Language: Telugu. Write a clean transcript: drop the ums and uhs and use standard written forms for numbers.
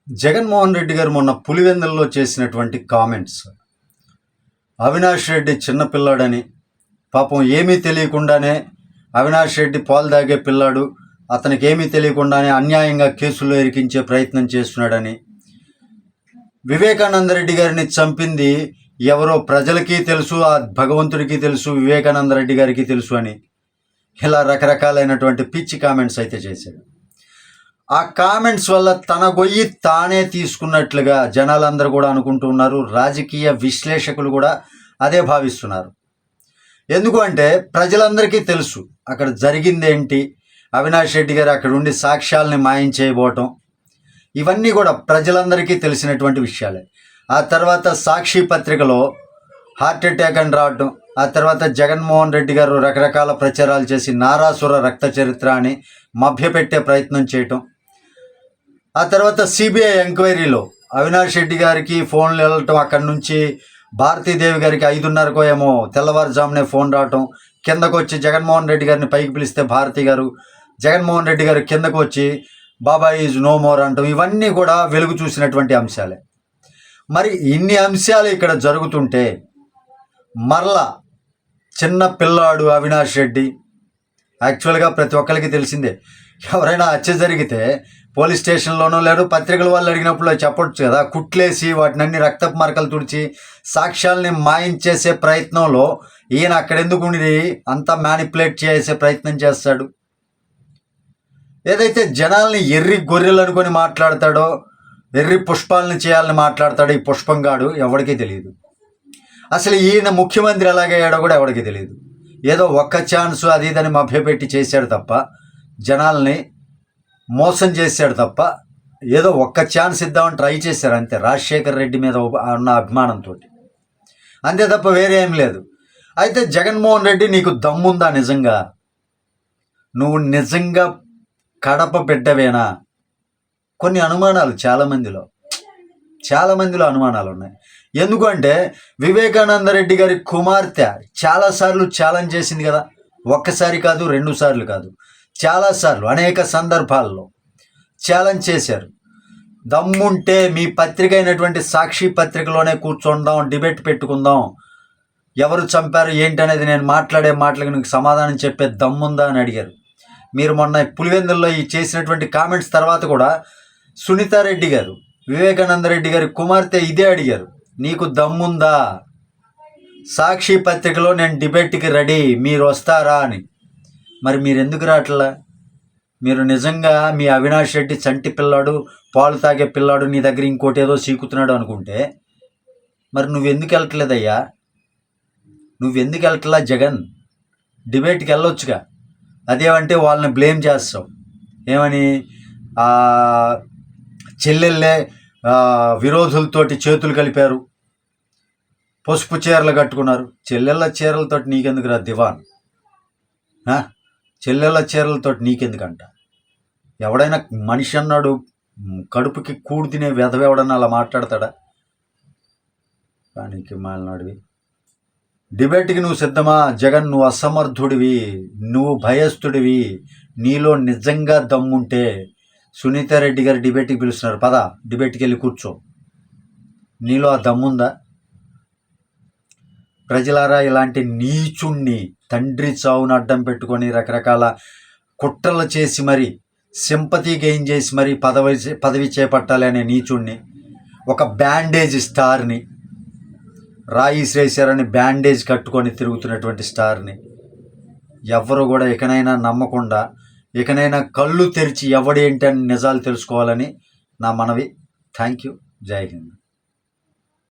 జగన్మోహన్ రెడ్డి గారు మొన్న పులివెందులలో చేసినటువంటి కామెంట్స్, అవినాష్ రెడ్డి చిన్నపిల్లాడని, పాపం ఏమీ తెలియకుండానే అవినాష్ రెడ్డి పాలు తాగే పిల్లాడు, అతనికి ఏమీ తెలియకుండానే అన్యాయంగా కేసుల్లో ఇరికించే ప్రయత్నం చేస్తున్నాడని, వివేకానంద రెడ్డి గారిని చంపింది ఎవరో ప్రజలకి తెలుసు, ఆ భగవంతుడికి తెలుసు, వివేకానంద రెడ్డి గారికి తెలుసు అని ఇలా రకరకాలైనటువంటి పిచ్చి కామెంట్స్ అయితే చేశాడు. ఆ కామెంట్స్ వల్ల తన గొయ్యి తానే తీసుకున్నట్లుగా జనాలందరూ కూడా అనుకుంటూ ఉన్నారు. రాజకీయ విశ్లేషకులు కూడా అదే భావిస్తున్నారు. ఎందుకు అంటే ప్రజలందరికీ తెలుసు అక్కడ జరిగిందేంటి, అవినాష్ రెడ్డి గారు అక్కడ ఉండి సాక్ష్యాలని మాయం చేయబోవటం, ఇవన్నీ కూడా ప్రజలందరికీ తెలిసినటువంటి విషయాలే. ఆ తర్వాత సాక్షి పత్రికలో హార్ట్ అటాక్ అని రావటం, ఆ తర్వాత జగన్మోహన్ రెడ్డి గారు రకరకాల ప్రచారాలు చేసి నారాసుర రక్త చరిత్ర అని మభ్యపెట్టే ప్రయత్నం చేయటం, ఆ తర్వాత సిబిఐ ఎంక్వైరీలో అవినాష్ రెడ్డి గారికి ఫోన్లు వెళ్ళటం, అక్కడి నుంచి భారతీదేవి గారికి 5:30కో ఏమో తెల్లవారుజామునే ఫోన్ రావటం, కిందకు వచ్చి జగన్మోహన్ రెడ్డి గారిని పైకి పిలిస్తే భారతి గారు, జగన్మోహన్ రెడ్డి గారు కిందకు వచ్చి బాబాయ్ ఈజ్ నో మోర్ అంటాం, ఇవన్నీ కూడా వెలుగు చూసినటువంటి అంశాలే. మరి ఇన్ని అంశాలు ఇక్కడ జరుగుతుంటే మరలా చిన్న పిల్లాడు అవినాష్ రెడ్డి, యాక్చువల్గా ప్రతి ఒక్కరికి తెలిసిందే, ఎవరైనా హత్య జరిగితే పోలీస్ స్టేషన్లోనో లేదు పత్రికల వాళ్ళు అడిగినప్పుడు చెప్పొచ్చు కదా, కుట్లేసి వాటినన్ని రక్తపు మరకలు తుడిచి సాక్ష్యాలని మాయం చేసే ప్రయత్నంలో ఈయన అక్కడెందుకు ఉండి అంతా మ్యానిపులేట్ చేసే ప్రయత్నం చేస్తాడు. ఏదైతే జనాల్ని ఎర్రి గొర్రెలు అనుకొని మాట్లాడతాడో, ఎర్రి పుష్పాలని చేయాలని మాట్లాడతాడో ఈ పుష్పంగాడు ఎవరికీ తెలియదు. అసలు ఈయన ముఖ్యమంత్రి ఎలాగయ్యాడో కూడా ఎవరికి తెలియదు. ఏదో ఒక్క ఛాన్స్ అది ఇదని మభ్యపెట్టి చేశాడు తప్ప, జనాల్ని మోసం చేశాడు తప్ప, ఏదో ఒక్క ఛాన్స్ ఇద్దామని ట్రై చేశారు అంతే, రాజశేఖర్ రెడ్డి మీద ఉన్న అభిమానంతో, అంతే తప్ప వేరే ఏం లేదు. అయితే జగన్మోహన్ రెడ్డి నీకు దమ్ముందా నిజంగా? నువ్వు నిజంగా కడప బిడ్డవేనా? కొన్ని అనుమానాలు చాలామందిలో అనుమానాలు ఉన్నాయి. ఎందుకంటే వివేకానంద రెడ్డి గారి కుమార్తె చాలాసార్లు ఛాలెంజ్ చేసింది కదా, ఒక్కసారి కాదు, 2 సార్లు కాదు, చాలాసార్లు అనేక సందర్భాల్లో ఛాలెంజ్ చేశారు. దమ్ముంటే మీ పత్రిక అయినటువంటి సాక్షి పత్రికలోనే కూర్చుందాం, డిబేట్ పెట్టుకుందాం, ఎవరు చంపారు ఏంటి అనేది నేను మాట్లాడే మాటలకు నీకు సమాధానం చెప్పే దమ్ముందా అని అడిగారు. మీరు మొన్న పులివెందుల్లో ఈ చేసినటువంటి కామెంట్స్ తర్వాత కూడా సునీతారెడ్డి గారు, వివేకానంద రెడ్డి గారి కుమార్తె ఇదే అడిగారు, నీకు దమ్ముందా, సాక్షి పత్రికలో నేను డిబేట్కి రెడీ, మీరు వస్తారా అని. మరి మీరు ఎందుకు రావట్లా? మీరు నిజంగా మీ అవినాష్ రెడ్డి చంటి పిల్లాడు, పాలు తాగే పిల్లాడు, నీ దగ్గర ఇంకోటి ఏదో సీకుతున్నాడు అనుకుంటే మరి నువ్వెందుకు వెళ్ళట్లేదయ్యా? నువ్వెందుకు వెళ్ళట్లా? జగన్ డిబేట్కి వెళ్ళొచ్చుగా. అదేమంటే వాళ్ళని బ్లేమ్ చేస్తావు, ఏమని చెల్లెళ్ళే విరోధులతోటి చేతులు కలిపారు, పసుపు చీరలు కట్టుకున్నారు. చెల్లెళ్ళ చీరలతోటి నీకెందుకు రా దివాన్? చెల్లెళ్ళ చీరలతోటి నీకెందుకంట? ఎవడైనా మనిషి అన్నాడు కడుపుకి కూడు తినే వెధవెవడన్నా అలా మాట్లాడతాడా? కానీ మాలినాడివి. డిబేట్కి నువ్వు సిద్ధమా? జగన్, నువ్వు అసమర్థుడివి, నువ్వు భయస్థుడివి. నీలో నిజంగా దమ్ముంటే సునీతారెడ్డి గారు డిబేట్కి పిలుస్తున్నారు, పద డిబేట్కి వెళ్ళి కూర్చో. నీలో ఆ దమ్ముందా? ప్రజలారా, ఇలాంటి నీచుణ్ణి తండ్రి చావును అడ్డం పెట్టుకొని రకరకాల కుట్రలు చేసి మరి సింపతి గెయిన్ చేసి మరి పదవి చేపట్టాలి అనే నీచుణ్ణి, ఒక బ్యాండేజ్ స్టార్ని, రాయి శ్రేషారని బ్యాండేజ్ కట్టుకొని తిరుగుతున్నటువంటి స్టార్ని ఎవరు కూడా ఇకనైనా నమ్మకుండా, ఇకనైనా కళ్ళు తెరిచి ఎవడేంటి అని నిజాలు తెలుసుకోవాలని నా మనవి. Thank you. జై హింద్.